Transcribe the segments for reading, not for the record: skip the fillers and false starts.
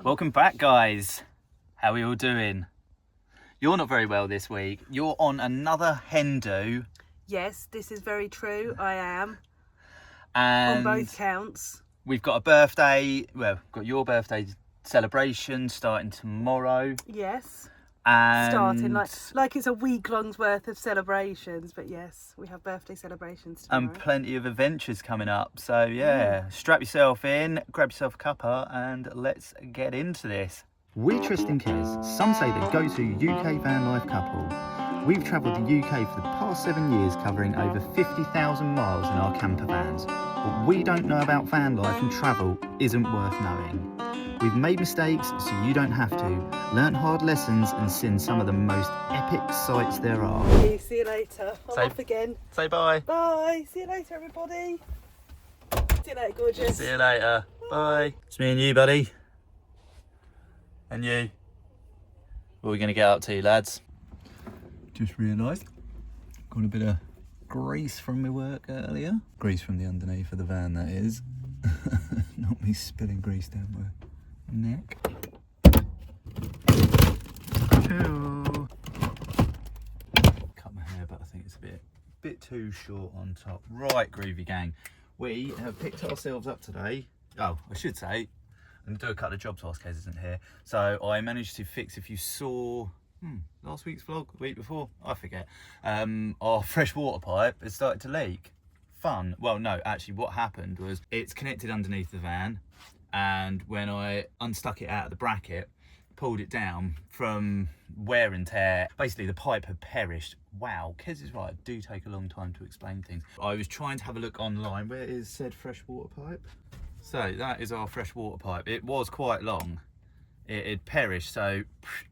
Welcome back, guys. How are we all doing? You're not very well this week. You're on another hen do. Yes, this is very true. I am. And On both counts. we've got a birthday, well, we've got your birthday celebration starting tomorrow. Yes. And Starting like it's a week long's worth of celebrations, but yes, we have birthday celebrations tomorrow. And plenty of adventures coming up. So yeah, strap yourself in, grab yourself a cuppa, and let's get into this. We Trist and Kez, some say the go-to UK van life couple. We've travelled the UK for the past 7 years, covering over 50,000 miles in our camper vans. What we don't know about van life and travel isn't worth knowing. We've made mistakes so you don't have to, learnt hard lessons and seen some of the most epic sights there are. Okay, see you later. I'm off again. Say bye. Bye. See you later, everybody. See you later, gorgeous. See you later. Bye. It's me and you, buddy. And you. What are we going to get up to, lads? Just realised, got a bit of grease from my work earlier. Grease from the underneath of the van, that is. Not me spilling grease down my neck. Choo. Cut my hair, but I think it's a bit too short on top. Right, groovy gang. We have picked ourselves up today. Oh, I should say, I'm going to do a couple of jobs whilst Kez isn't here. So I managed to fix, if you saw last week's vlog, the week before, I forget, our freshwater pipe has started to leak. Fun. Well, no, actually what happened was it's connected underneath the van, and when I unstuck it out of the bracket, pulled it down from wear and tear, basically the pipe had perished. Wow, Kez is right, do take a long time to explain things. I was trying to have a look online. Where is said freshwater pipe? So that is our freshwater pipe. It was quite long. It had perished, so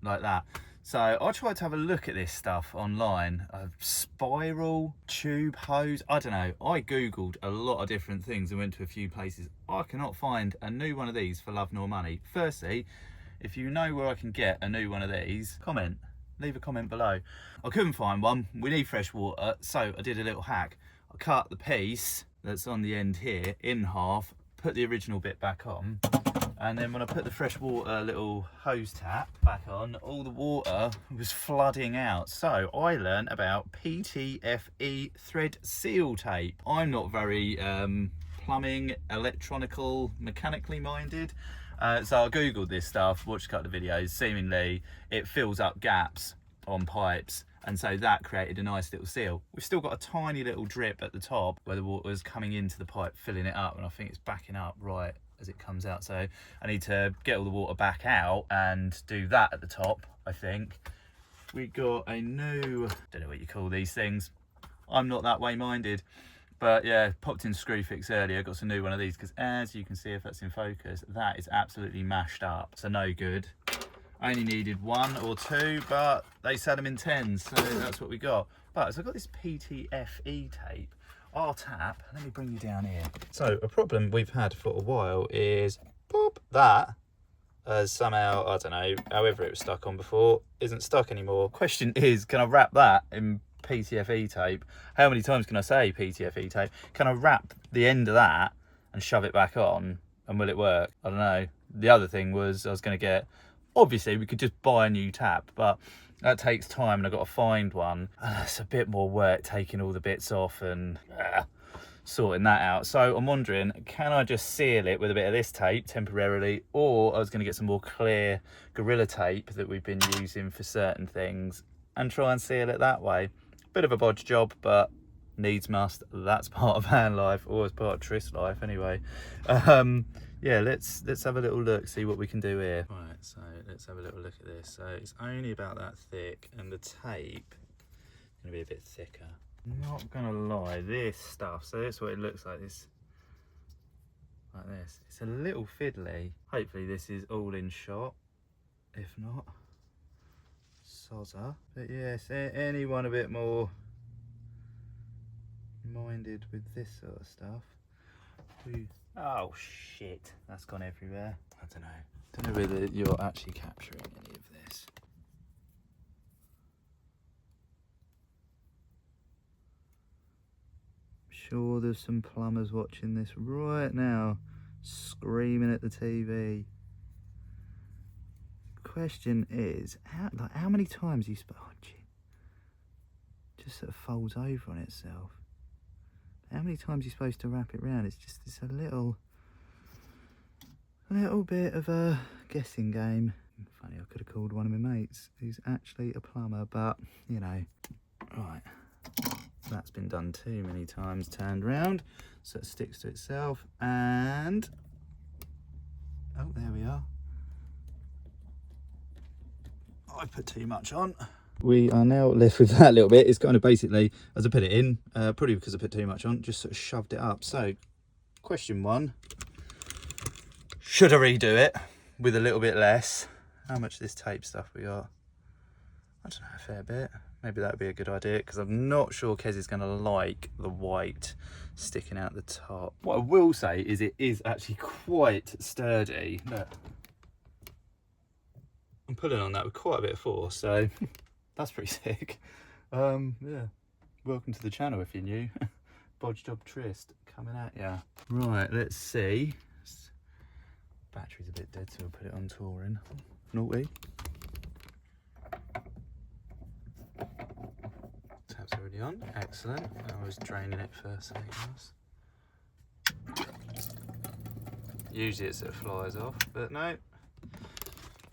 like that. So I tried to have a look at this stuff online. A spiral tube hose, I don't know. I googled a lot of different things and went to a few places. I cannot find a new one of these for love nor money. Firstly, if you know where I can get a new one of these, comment. Leave a comment below. I couldn't find one. We need fresh water, so I did a little hack. I cut the piece that's on the end here in half, put the original bit back on, and then when I put the freshwater little hose tap back on, all the water was flooding out. So I learned about PTFE thread seal tape. I'm not very plumbing, electronical, mechanically minded. So I googled this stuff, watched a couple of videos. Seemingly it fills up gaps on pipes, and so that created a nice little seal. We've still got a tiny little drip at the top where the water was coming into the pipe, filling it up, and I think it's backing up right as it comes out. So I need to get all the water back out and do that at the top. I think we got a new, don't know what you call these things, I'm not that way minded, but yeah, popped in Screwfix earlier, got some new one of these, because as you can see, if that's in focus, that is absolutely mashed up, so no good. I only needed 1 or 2, but they sell them in 10s, so that's what we got. But so I've got this PTFE tape. Our tap, let me bring you down here. So a problem we've had for a while is pop, that has somehow, I don't know, however it was stuck on before, isn't stuck anymore. Question is, can I wrap that in PTFE tape? How many times can I say PTFE tape? Can I wrap the end of that and shove it back on, and will it work? I don't know. The other thing was I was going to get, obviously we could just buy a new tap, but that takes time and I've got to find one. It's a bit more work taking all the bits off and sorting that out. So I'm wondering, can I just seal it with a bit of this tape temporarily, or I was going to get some more clear Gorilla tape that we've been using for certain things and try and seal it that way. Bit of a bodge job, but needs must. That's part of van life, or as part of Trist life anyway. Yeah, let's have a little look, see what we can do here. Right, so let's have a little look at this. So it's only about that thick, and the tape is going to be a bit thicker. Not gonna lie, this stuff, so this is what it looks like, this, like this. It's a little fiddly. Hopefully this is all in shot. If not, sozza. But yes, anyone a bit more minded with this sort of stuff. Oh shit, that's gone everywhere. I don't know whether you're actually capturing any of this. Sure, there's some plumbers watching this right now, screaming at the TV. question is, how many times you oh, gee, just sort of folds over on itself. How many times are you supposed to wrap it round? It's a little bit of a guessing game. Funny, I could have called one of my mates who's actually a plumber, but you know. Right, that's been done too many times, turned round, so it sticks to itself, and oh, there we are. I put too much on. We are now left with that little bit. It's kind of basically, as I put it in, probably because I put too much on, just sort of shoved it up. So, question 1, should I redo it with a little bit less? How much of this tape stuff we got? I don't know, a fair bit. Maybe that would be a good idea, because I'm not sure Kez is going to like the white sticking out the top. What I will say is it is actually quite sturdy. Look. I'm pulling on that with quite a bit of force, so that's pretty sick. Yeah, welcome to the channel if you're new. Bodge job Trist coming at ya. Right, let's see. Battery's a bit dead, so we'll put it on touring. Naughty. Tap's already on, excellent. I was draining it first, something else. Usually it sort of flies off, but no.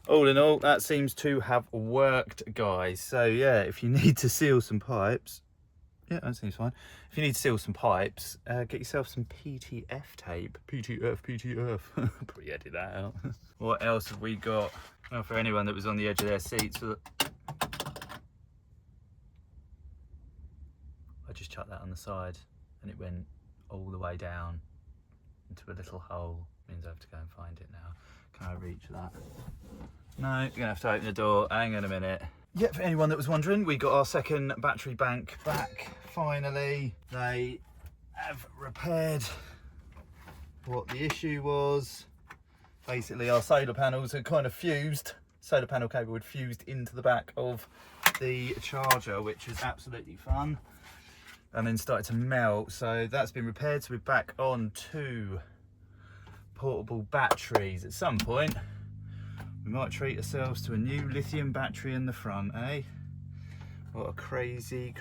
All in all, that seems to have worked, guys. So yeah, if you need to seal some pipes, yeah, that seems fine. If you need to seal some pipes, get yourself some PTF tape. PTF. Probably edit that out. What else have we got? Well, for anyone that was on the edge of their seats, I just chucked that on the side and it went all the way down into a little hole. Means I have to go and find it now. Can I reach that? No, you're gonna have to open the door. Hang on a minute. Yeah, for anyone that was wondering, we got our second battery bank back. Finally, they have repaired what the issue was. Basically, our solar panels had kind of fused. Solar panel cable had fused into the back of the charger, which was absolutely fun. And then started to melt. So that's been repaired. So we're back on 2 portable batteries. At some point we might treat ourselves to a new lithium battery in the front, eh? What a crazy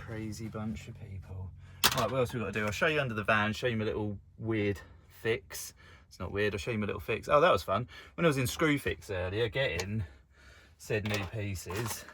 bunch of people. Right, what else we got to do? I'll show you under the van, show you my little weird fix. It's not weird, I'll show you my little fix. Oh, that was fun. When I was in Screwfix earlier getting said new pieces,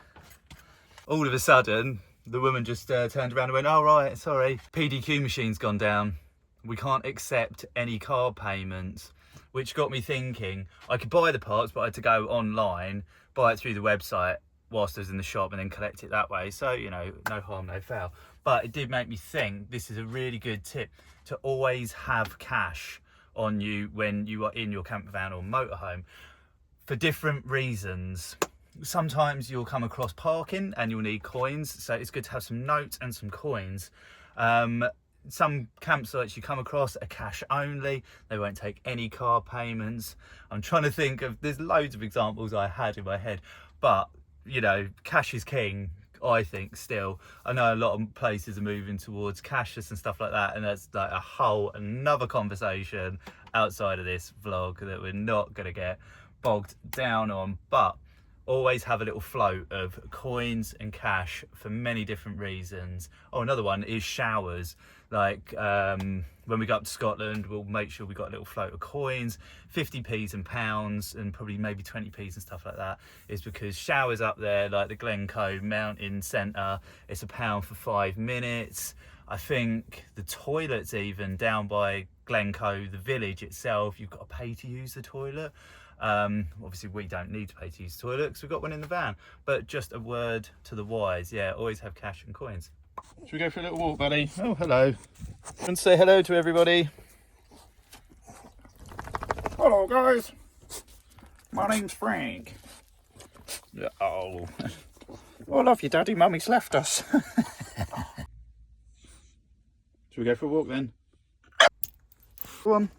all of a sudden the woman just turned around and went, oh right, sorry, PDQ machine's gone down, we can't accept any card payments. Which got me thinking, I could buy the parts, but I had to go online, buy it through the website whilst I was in the shop, and then collect it that way. So, you know, no harm, no foul. But it did make me think this is a really good tip to always have cash on you when you are in your camper van or motorhome for different reasons. Sometimes you'll come across parking and you'll need coins, so it's good to have some notes and some coins. Some campsites you come across are cash only, they won't take any car payments. I'm trying to think of, there's loads of examples I had in my head, but you know, cash is king, I think. Still, I know a lot of places are moving towards cashless and stuff like that, and that's like a whole another conversation outside of this vlog that we're not going to get bogged down on. But always have a little float of coins and cash for many different reasons. Oh, another one is showers. Like when we go up to Scotland, we'll make sure we got a little float of coins, 50p's and pounds, and probably maybe 20p's and stuff like that. Is because showers up there, like the Glencoe Mountain Centre, it's £1 for 5 minutes. I think the toilets even down by Glencoe, the village itself, you've got to pay to use the toilet. Obviously we don't need to pay to use the toilet because we've got one in the van, but just a word to the wise, yeah, always have cash and coins. Should we go for a little walk, buddy? Oh, hello. And say hello to everybody. Hello, guys. My name's Frank. Oh. I love you, Daddy. Mummy's left us. Should we go for a walk then? Go on.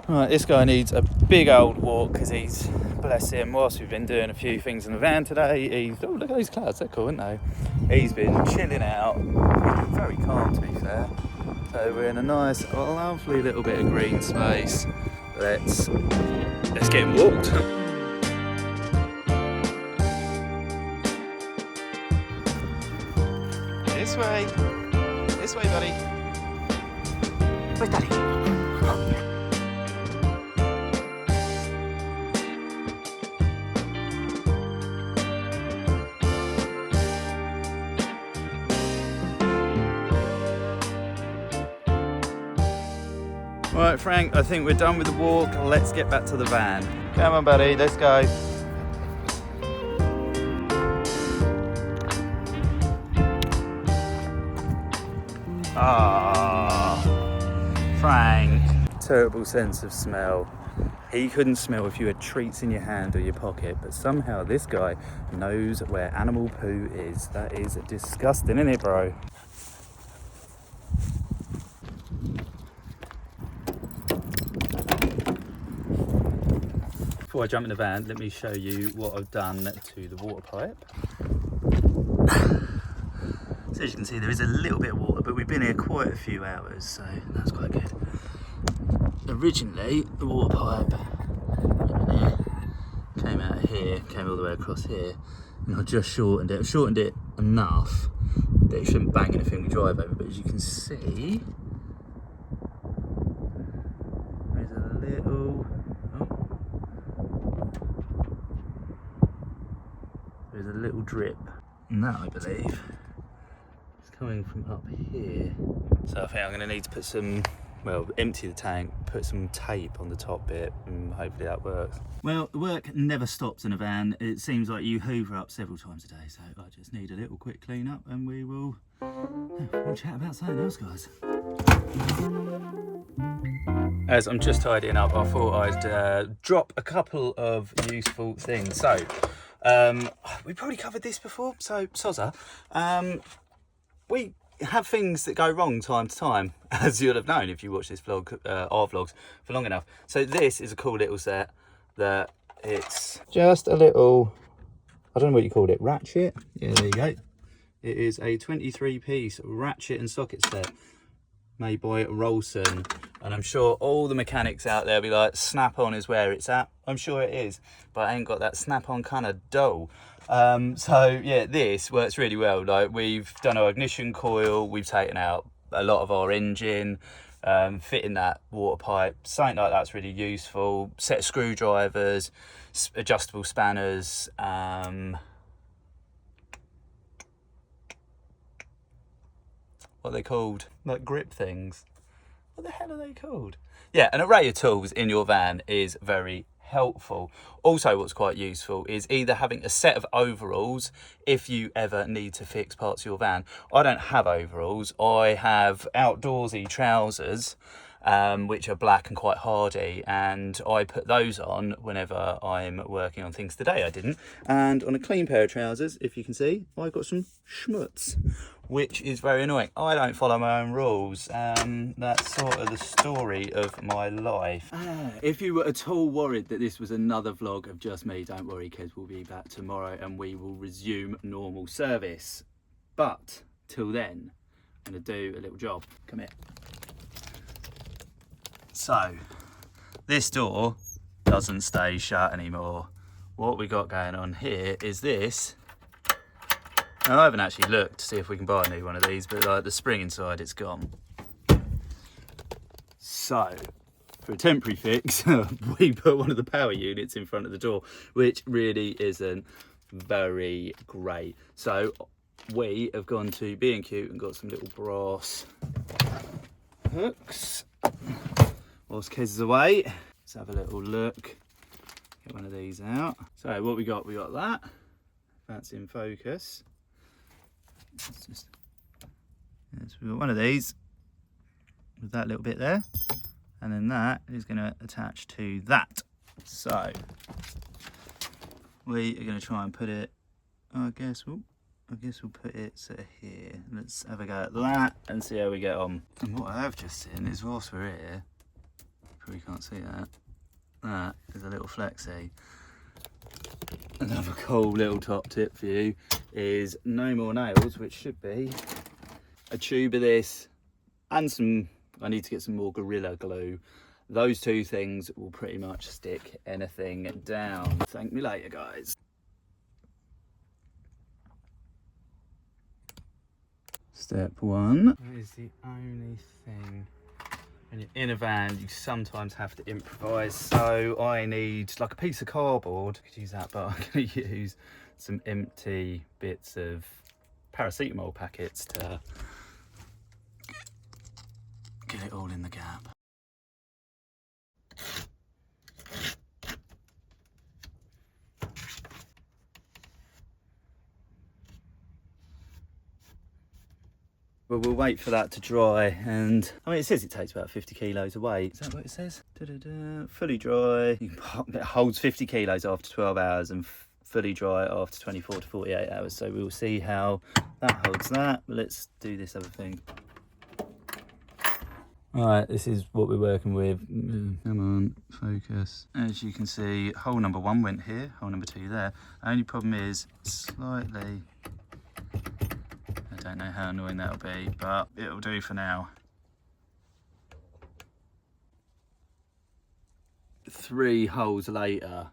Right, this guy needs a big old walk because he's, bless him, whilst we've been doing a few things in the van today, he's, oh look at those clouds, they're cool, aren't they? He's been chilling out, very calm to be fair. So we're in a nice, lovely little bit of green space. Let's get him walked. This way, buddy. Where's Daddy? Right, Frank, I think we're done with the walk. Let's get back to the van. Come on, buddy, let's go. Ah, Frank. Terrible sense of smell. He couldn't smell if you had treats in your hand or your pocket, but somehow this guy knows where animal poo is. That is disgusting, isn't it, bro? Before I jump in the van, let me show you what I've done to the water pipe. So as you can see, there is a little bit of water, but we've been here quite a few hours, so that's quite good. Originally, the water pipe came out of here, came all the way across here, and I just shortened it. I've shortened it enough that it shouldn't bang anything we drive over, but as you can see, there's a little, there's a little drip, and that, I believe, is coming from up here. So I think I'm going to need to put some, well, empty the tank, put some tape on the top bit, and hopefully that works. Well, the work never stops in a van. It seems like you hoover up several times a day, so I just need a little quick clean up, and we'll chat about something else, guys. As I'm just tidying up, I thought I'd drop a couple of useful things. So, we probably covered this before, so Sozza. We have things that go wrong time to time, as you'll have known if you watch this vlog, our vlogs, for long enough. So this is a cool little set that it's just a little, I don't know what you called it, ratchet? Yeah, there you go. It is a 23-piece ratchet and socket set made by Rolson. And I'm sure all the mechanics out there will be like, snap-on is where it's at. I'm sure it is, but I ain't got that snap-on kind of dough. So yeah, this works really well. Like, we've done our ignition coil, we've taken out a lot of our engine, fitting that water pipe, something like that's really useful. Set of screwdrivers, adjustable spanners, what are they called? Like grip things. What the hell are they called? Yeah, an array of tools in your van is very helpful. Also, what's quite useful is either having a set of overalls if you ever need to fix parts of your van. I don't have overalls. I have outdoorsy trousers, which are black and quite hardy, and I put those on whenever I'm working on things. Today I didn't. And on a clean pair of trousers, if you can see, I've got some schmutz, which is very annoying. I don't follow my own rules. That's sort of the story of my life. If you were at all worried that this was another vlog of just me, don't worry, kids, we'll be back tomorrow and we will resume normal service. But till then, I'm gonna do a little job. Come here. So, this door doesn't stay shut anymore. What we got going on here is this. Now, I haven't actually looked to see if we can buy a new one of these, but like the spring inside, it's gone. So, for a temporary fix, we put one of the power units in front of the door, which really isn't very great. So, we have gone to B&Q and got some little brass hooks. Whilst Kez is away, let's have a little look. Get one of these out. So, what we got that. That's in focus. Yes, we've got one of these with that little bit there, and then that is going to attach to that. So we are going to try and put it, I guess we'll put it sort of here. Let's have a go at that and see how we get on. And what I have just seen is, whilst we're here, probably can't see that, that is a little flexi. Another cool little top tip for you is no more nails, which should be a tube of this and I need to get some more Gorilla Glue. Those two things will pretty much stick anything down. Thank me later, guys. Step one. That is the only thing. When you're in a van, you sometimes have to improvise. So I need like a piece of cardboard. I could use that, but I'm going to use some empty bits of paracetamol packets to get it all in the gap. Well, we'll wait for that to dry, and I mean, it says it takes about 50 kilos away. Is that what it says? Fully dry. It holds 50 kilos after 12 hours and fully dry after 24 to 48 hours. So we'll see how that holds that. But let's do this other thing. All right, this is what we're working with. Come on, focus. As you can see, hole number 1 went here, hole number 2 there. Only problem is slightly. I don't know how annoying that'll be, but it'll do for now. 3 holes later,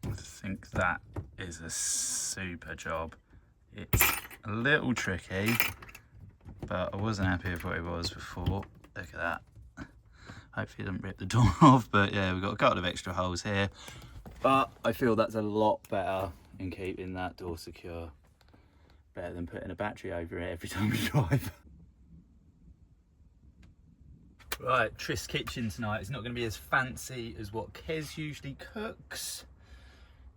I think that is a super job. It's a little tricky, but I wasn't happy with what it was before. Look at that. Hopefully it doesn't rip the door off, but yeah, we've got a couple of extra holes here. But I feel that's a lot better in keeping that door secure. Better than putting a battery over it every time we drive. Right, Trist kitchen tonight. It's not going to be as fancy as what Kez usually cooks,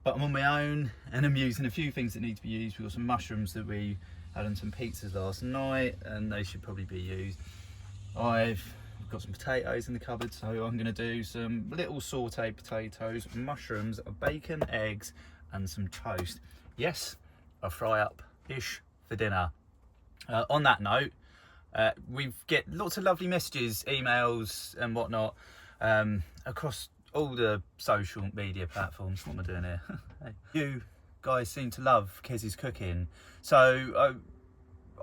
but I'm on my own and I'm using a few things that need to be used. We've got some mushrooms that we had on some pizzas last night and they should probably be used. I've got some potatoes in the cupboard, so I'm going to do some little sauteed potatoes, mushrooms, bacon, eggs and some toast. Yes, I'll fry up ish for dinner. On that note, we get lots of lovely messages, emails and whatnot across all the social media platforms. What am I doing here? You guys seem to love Kez's cooking, so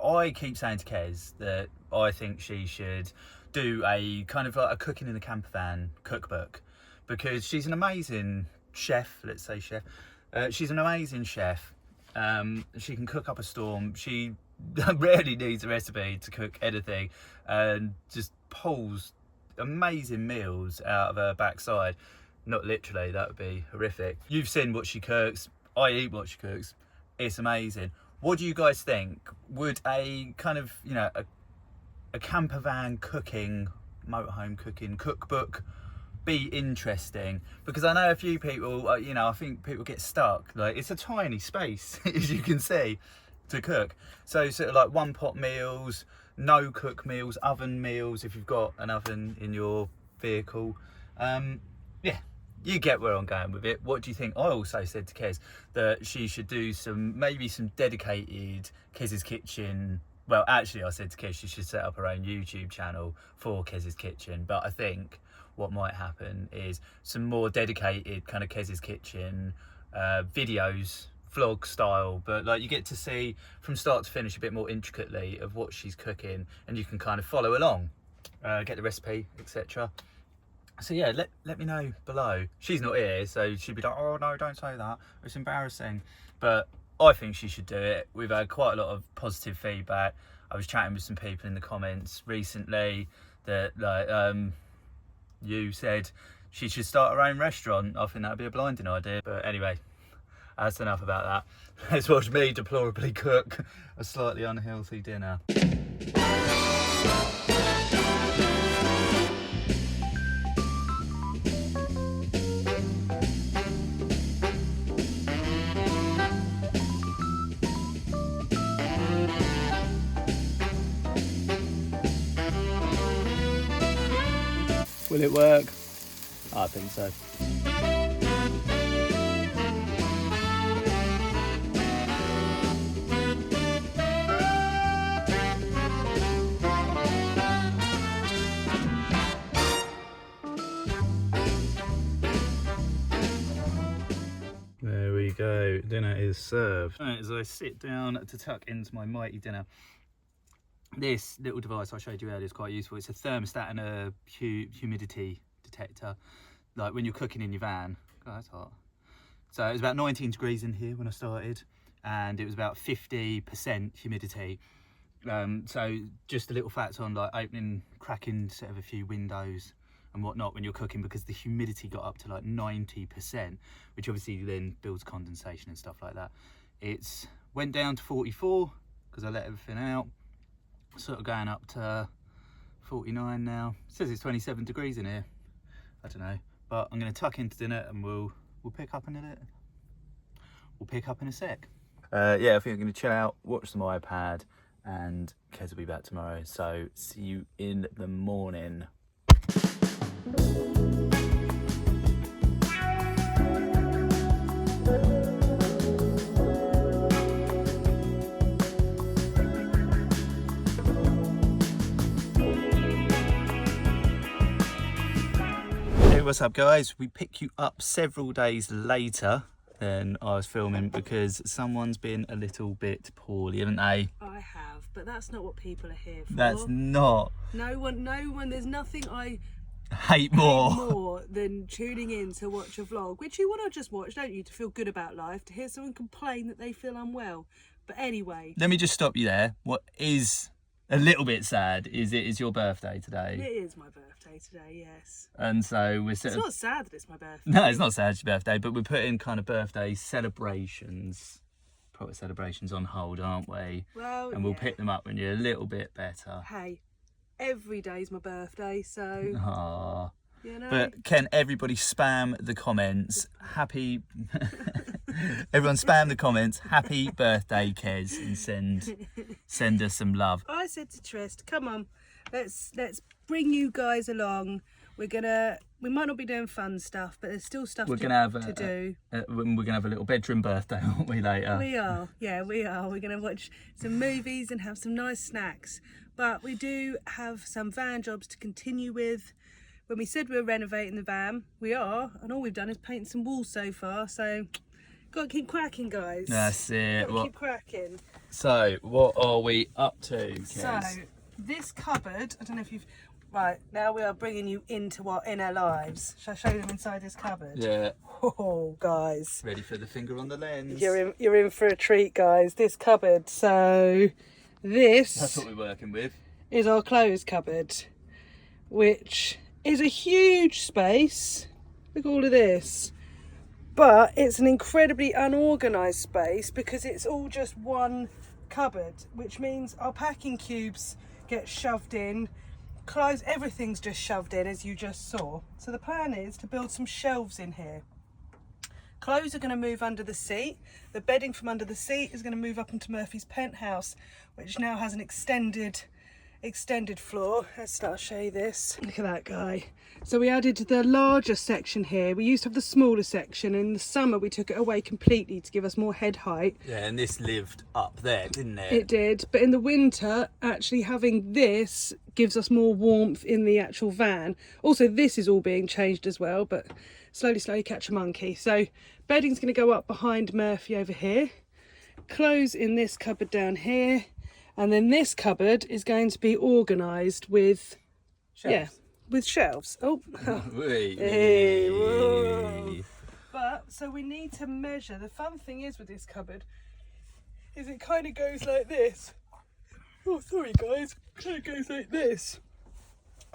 I keep saying to Kez that I think she should do a kind of like a cooking in the campervan cookbook, because she's an amazing chef. Let's say chef. She's an amazing chef. She can cook up a storm. She rarely needs a recipe to cook anything and just pulls amazing meals out of her backside. Not literally, that would be horrific. You've seen what she cooks. I eat what she cooks. It's amazing. What do you guys think? Would a kind of, you know, a campervan cooking, motorhome cooking cookbook be interesting? Because I know a few people, you know, I think people get stuck. Like, it's a tiny space, as you can see, to cook. So sort of like one pot meals, no cook meals, oven meals if you've got an oven in your vehicle. Yeah, you get where I'm going with it. What do you think? I also said to Kez that she should do maybe some dedicated Kez's Kitchen. Well, actually I said to Kez she should set up her own YouTube channel for Kez's Kitchen, but I think what might happen is some more dedicated kind of Kez's Kitchen videos, vlog style, but like you get to see from start to finish a bit more intricately of what she's cooking and you can kind of follow along, get the recipe, etc. So yeah, let me know below. She's not here, so she'd be like, oh no, don't say that, it's embarrassing. But I think she should do it. We've had quite a lot of positive feedback. I was chatting with some people in the comments recently that like you said she should start her own restaurant. I think that'd be a blinding idea. But anyway, that's enough about that. Let's watch me deplorably cook a slightly unhealthy dinner. Will it work? I think so. There we go, dinner is served. Right, as I sit down to tuck into my mighty dinner, this little device I showed you earlier is quite useful. It's a thermostat and a humidity detector. Like when you're cooking in your van. God, that's hot. So it was about 19 degrees in here when I started, and it was about 50% humidity. So just a little fact on like cracking sort of a few windows and whatnot when you're cooking, because the humidity got up to like 90%, which obviously then builds condensation and stuff like that. It's went down to 44 because I let everything out. Sort of going up to 49 now. It says it's 27 degrees in here. I don't know, but I'm going to tuck into dinner and we'll pick up in a sec. Yeah, I think I'm going to chill out, watch some iPad, and Kez will be back tomorrow. So see you in the morning. What's up, guys? We pick you up several days later than I was filming because someone's been a little bit poorly, haven't they? I have, but that's not what people are here for. That's not. No one, there's nothing I hate more than tuning in to watch a vlog, which you want to just watch, don't you, to feel good about life, to hear someone complain that they feel unwell. But anyway. Let me just stop you there. What is a little bit sad is it is your birthday today. It is my birthday today, yes. And so we're It's not sad that it's my birthday. No, it's not sad it's your birthday, but we're putting kind of birthday celebrations, proper celebrations on hold, aren't we? Well, and we'll pick them up when you're a little bit better. Hey, every day's my birthday, so... Aww. You know? But can everybody spam the comments? Happy... Everyone spam the comments. Happy birthday, Kez, and send us some love. I said to Trist, come on, let's bring you guys along. We might not be doing fun stuff, but there's still stuff to do. We're gonna have a little bedroom birthday, aren't we, later? We are, yeah, we are. We're gonna watch some movies and have some nice snacks. But we do have some van jobs to continue with. When we said we were renovating the van, we are, and all we've done is paint some walls so far. So, gotta keep cracking, guys. That's it. Keep cracking. So, what are we up to, Kez? So, this cupboard, I don't know if you've... Right, now we are bringing you into our inner lives. Shall I show them inside this cupboard? Yeah. Oh, guys. Ready for the finger on the lens. You're in for a treat, guys. This cupboard. So, this... That's what we're working with. ...is our clothes cupboard, which is a huge space. Look at all of this. But it's an incredibly unorganised space because it's all just one cupboard, which means our packing cubes get shoved in, clothes, everything's just shoved in, as you just saw. So the plan is to build some shelves in here. Clothes are going to move under the seat. The bedding from under the seat is going to move up into Murphy's penthouse, which now has an extended floor. I'll show you this. Look at that guy. So we added the larger section here. We used to have the smaller section. In the summer we took it away completely to give us more head height. Yeah, and this lived up there, didn't it? It did, but in the winter actually having this gives us more warmth in the actual van. Also, this is all being changed as well, but slowly catch a monkey. So bedding's going to go up behind Murphy over here, clothes in this cupboard down here. And then this cupboard is going to be organised with shelves. Yeah, with shelves. Oh, hey, whoa. But so we need to measure. The fun thing is with this cupboard is it kind of goes like this. Oh, sorry guys, it kind of goes like this.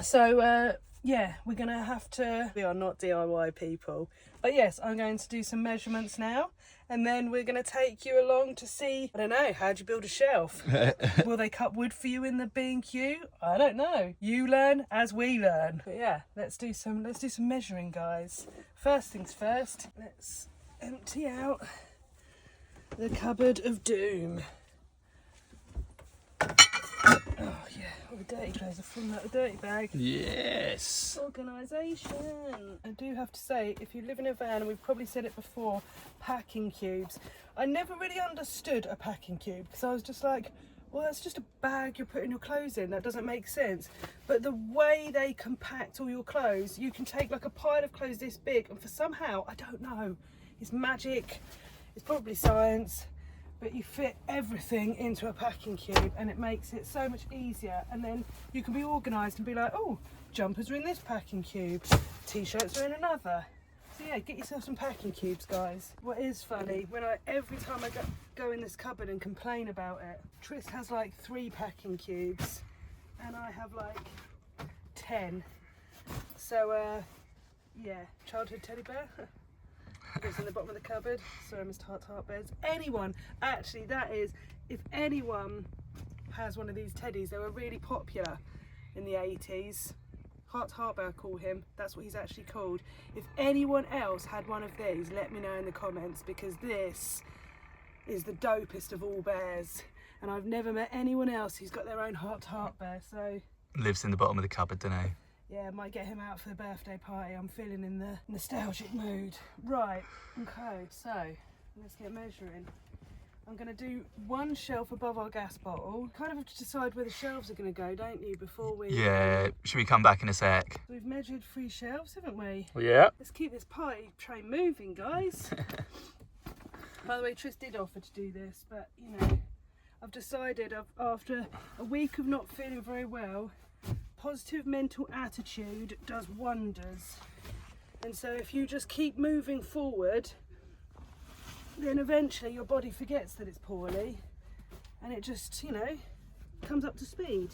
So yeah, we're gonna have to. We are not DIY people, but yes, I'm going to do some measurements now. And then we're going to take you along to see, I don't know, how do you build a shelf? Will they cut wood for you in the B&Q? I don't know. You learn as we learn. But yeah, let's do some measuring, guys. First things first, let's empty out the cupboard of doom. Oh yeah, all the dirty clothes are falling out of the dirty bag. Yes. Organisation. I do have to say, if you live in a van, and we've probably said it before, packing cubes. I never really understood a packing cube because I was just like, well, that's just a bag you're putting your clothes in. That doesn't make sense. But the way they compact all your clothes, you can take like a pile of clothes this big, and for somehow, I don't know, it's magic. It's probably science. but you fit everything into a packing cube and it makes it so much easier. And then you can be organised and be like, oh, jumpers are in this packing cube, t-shirts are in another. So yeah, get yourself some packing cubes, guys. What is funny, every time I go in this cupboard and complain about it, Trist has like 3 packing cubes and I have like 10. So yeah, childhood teddy bear. It's in the bottom of the cupboard. Sorry, Mr. Heart Bears. Anyone, actually, that is, if anyone has one of these teddies, they were really popular in the 80s. Heart Bear, call him. That's what he's actually called. If anyone else had one of these, let me know in the comments, because this is the dopest of all bears. And I've never met anyone else who's got their own Heart Bear, so... Lives in the bottom of the cupboard, don't he? Yeah, might get him out for the birthday party. I'm feeling in the nostalgic mood. Right, okay, so let's get measuring. I'm going to do 1 shelf above our gas bottle. Kind of have to decide where the shelves are going to go, don't you, before we... Yeah, should we come back in a sec? We've measured 3 shelves, haven't we? Yeah. Let's keep this party train moving, guys. By the way, Trist did offer to do this, but, you know, I've decided after a week of not feeling very well, positive mental attitude does wonders. And so if you just keep moving forward, then eventually your body forgets that it's poorly and it just, you know, comes up to speed.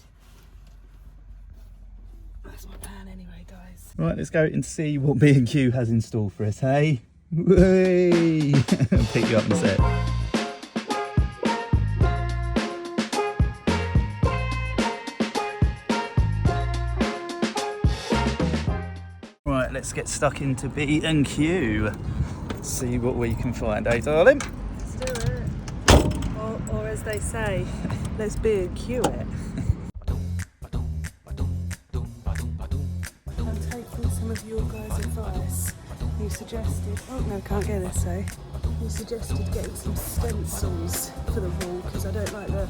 That's my plan anyway, guys. Right, let's go and see what B&Q has in store for us, hey? Whee! I'll pick you up in a sec. Right, let's get stuck into B&Q. See what we can find, eh, darling? Let's do it. Or as they say, let's B&Q it. I'm taking some of your guys' advice. You suggested, oh no, I can't get this, so. You suggested getting some stencils for the wall because I don't like the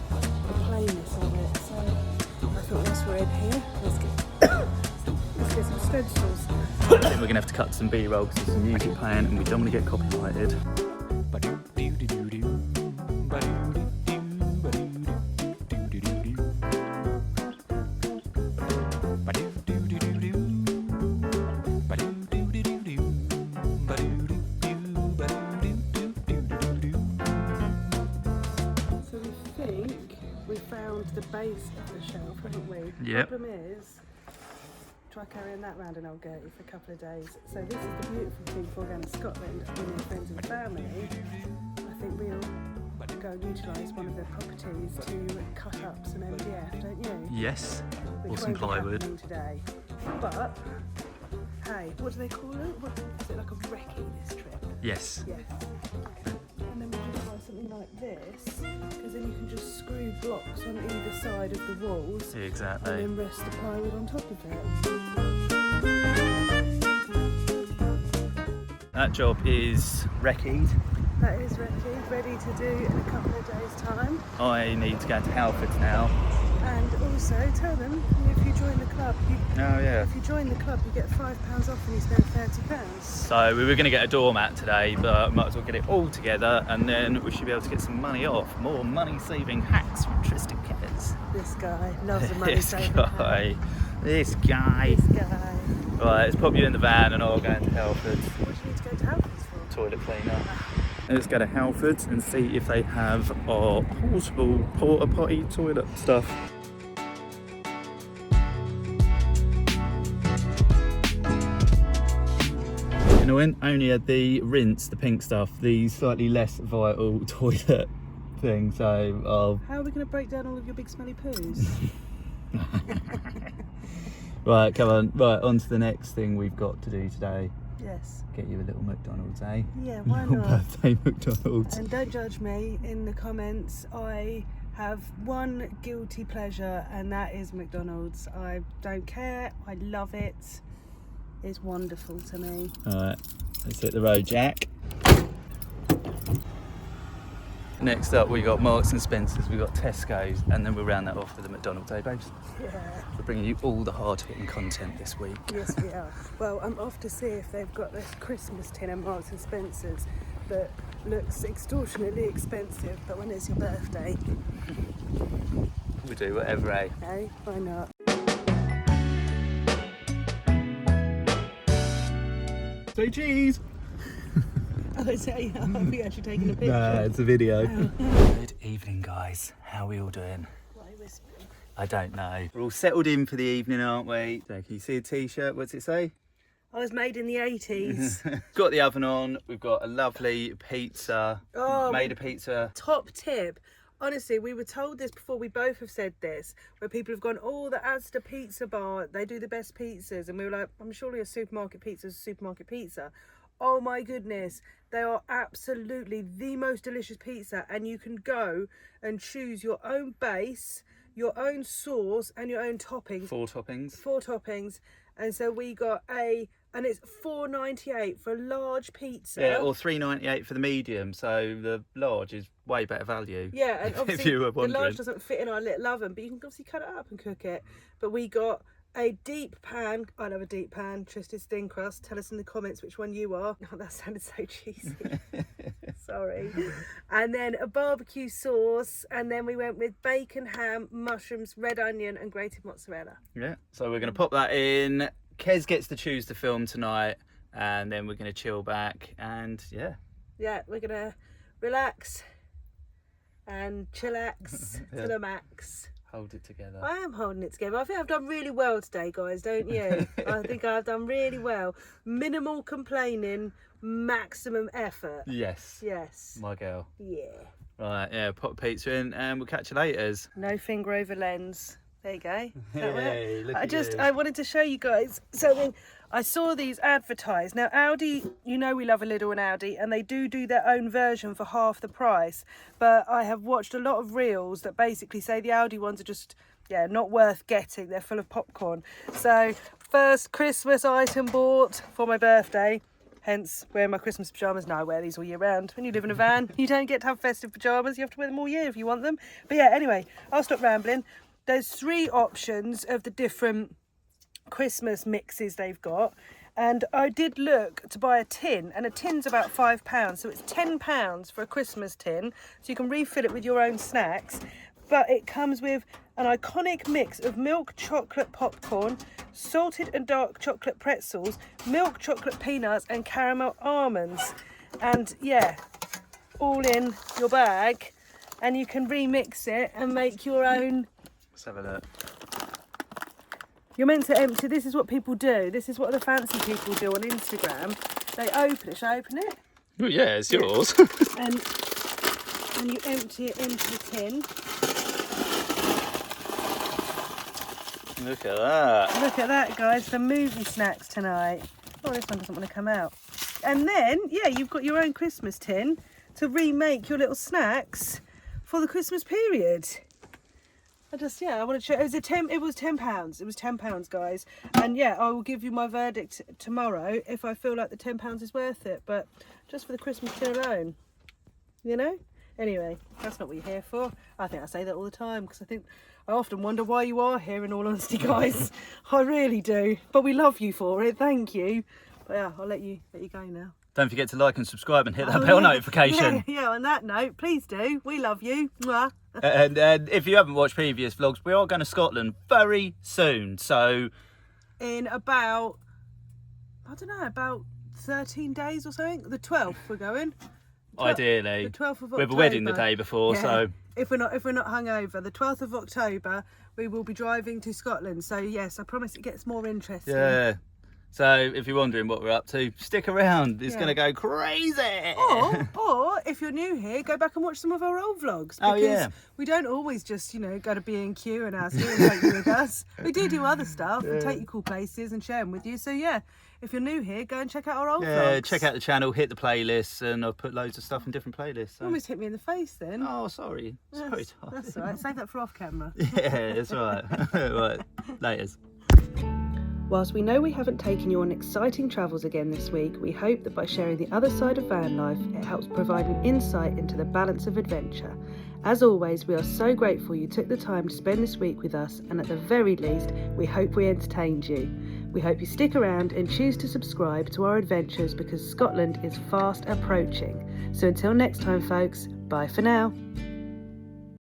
plainness of it. So I thought once we're in here, let's get some stencils. I think we're going to have to cut some B-roll because there's some music playing and we don't want to get copyrighted. So we think we found the base of the shelf, haven't we? Yep. The problem is, try carrying that round an Old Gertie for a couple of days. So this is the beautiful thing before going to Scotland and with friends and family. I think we'll go and utilise one of their properties to cut up some MDF, don't you? Yes, or Which some won't be plywood. happening today. But, hey, what do they call it? Is it like a recce this trip? Yes. Yeah. And then we'll just try something like this, because then you can just screw blocks on either side of the walls. Exactly. And then rest the plywood on top of it. That job is recce'd. That is ready to do in a couple of days' time. I need to go to Halfords now. And also tell them if you join the club, if you join the club, you get £5 off and you spend £30. So we were going to get a doormat today, but might as well get it all together and then we should be able to get some money off. More money-saving hacks from Trist and Kez. This guy loves a money-saving hack. This guy. Right, let's pop you in the van and I'll go into Halfords. What do you need to go to Halfords for? Toilet cleaner. Let's go to Halfords and see if they have our portable porta potty toilet stuff. And I went only had the rinse, the pink stuff, the slightly less vital toilet thing, so How are we going to break down all of your big smelly poos? Right, come on, right, on to the next thing we've got to do today. Yes. Get you a little McDonald's, eh? Yeah, why Little not? birthday McDonald's. And don't judge me in the comments. I have one guilty pleasure and that is McDonald's. I don't care. I love it. It's wonderful to me. Alright, let's hit the road, Jack. Next up we got Marks and Spencer's, we got Tesco's, and then we'll round that off with the McDonald's, eh babes? Yeah. We're bringing you all the hard-hitting content this week. Yes, we are. Well, I'm off to see if they've got this Christmas tin at Marks and Spencer's, but looks extortionately expensive, but when it's your birthday, We'll do whatever, eh? hey, why not? Say cheese! Oh, is that, are we actually taking a picture? Nah, it's a video. Good evening, guys. How are we all doing? Why whispering? I don't know. We're all settled in for the evening, aren't we? So can you see a t-shirt? What's it say? I was made in the 80s. Got the oven on. We've got a lovely pizza. Oh, Made a pizza. Top tip. Honestly, we were told this before, we both have said this, where people have gone, oh, the Asda Pizza Bar, they do the best pizzas. And we were like, I'm surely a supermarket pizza is a supermarket pizza. Oh my goodness, they are absolutely the most delicious pizza. And you can go and choose your own base, your own sauce and your own toppings. 4 toppings. 4 toppings. And so we got and it's $4.98 for a large pizza. Yeah, or $3.98 for the medium. So the large is way better value. Yeah, and obviously if you were the wondering. large doesn't fit in our little oven, but you can obviously cut it up and cook it. But we got a deep pan. I love a deep pan. Trist is thin crust. Tell us in the comments which one you are. Oh, that sounded so cheesy. Sorry. And then a barbecue sauce, and then we went with bacon, ham, mushrooms, red onion, and grated mozzarella. Yeah, so we're going to pop that in. Kez gets to choose the film tonight, and then we're going to chill back, and yeah. Yeah, we're going to relax and chillax to the max. Hold it together. I am holding it together. I think I've done really well today, guys, don't you? I think I've done really well. Minimal complaining, maximum effort. Yes. Yes. My girl. Yeah. Right, yeah, pop pizza in, and we'll catch you later. No finger over lens. There you go. Hey, look at you. I wanted to show you guys something. I saw these advertised. Now, Aldi, you know we love a Lidl and Aldi, and they do their own version for half the price. But I have watched a lot of reels that basically say the Aldi ones are just, yeah, not worth getting. They're full of popcorn. So, first Christmas item bought for my birthday. Hence, wearing my Christmas pyjamas. No, I wear these all year round. When you live in a van, you don't get to have festive pyjamas. You have to wear them all year if you want them. But yeah, anyway, I'll stop rambling. There's 3 options of the different Christmas mixes they've got. And I did look to buy a tin, and a tin's about £5. So it's £10 for a Christmas tin. So you can refill it with your own snacks. But it comes with an iconic mix of milk chocolate popcorn, salted and dark chocolate pretzels, milk chocolate peanuts and caramel almonds. And yeah, all in your bag. And you can remix it and make your own. Let's have a look. You're meant to empty. This is what people do. This is what the fancy people do on Instagram. They open it. Shall I open it? Oh yeah, it's yours. And you empty it into the tin. Look at that. Look at that, guys. Some movie snacks tonight. Oh, this one doesn't want to come out. And then, yeah, you've got your own Christmas tin to remake your little snacks for the Christmas period. I want to show. It was £10. It was £10, guys. And yeah, I will give you my verdict tomorrow if I feel like the £10 is worth it. But just for the Christmas tin alone, you know. Anyway, that's not what you're here for. I think I say that all the time because I often wonder why you are here. In all honesty, guys, I really do. But we love you for it. Thank you. But yeah, I'll let you go now. Don't forget to like and subscribe and hit that bell notification. Yeah, on that note, please do. We love you. Mwah. And if you haven't watched previous vlogs, we are going to Scotland very soon. So in about, I don't know, about 13 days or something. The 12th we're going. Ideally, the 12th of October. We have a wedding the day before, yeah. So if we're not hungover, the 12th of October we will be driving to Scotland. So yes, I promise it gets more interesting. Yeah. So if you're wondering what we're up to, stick around. It's going to go crazy. Or if you're new here, go back and watch some of our old vlogs. Because we don't always just, go to B&Q and Asda and take you with us. We do other stuff and take you cool places and share them with you. So yeah, if you're new here, go and check out our old vlogs. Yeah, check out the channel, hit the playlists, and I've put loads of stuff in different playlists. So. You almost hit me in the face then. Oh, sorry. Sorry, that's all right. Save that for off camera. Yeah, it's all right. Right, laters. Whilst we know we haven't taken you on exciting travels again this week, we hope that by sharing the other side of van life, it helps provide an insight into the balance of adventure. As always, we are so grateful you took the time to spend this week with us, and at the very least, we hope we entertained you. We hope you stick around and choose to subscribe to our adventures because Scotland is fast approaching. So until next time folks, bye for now.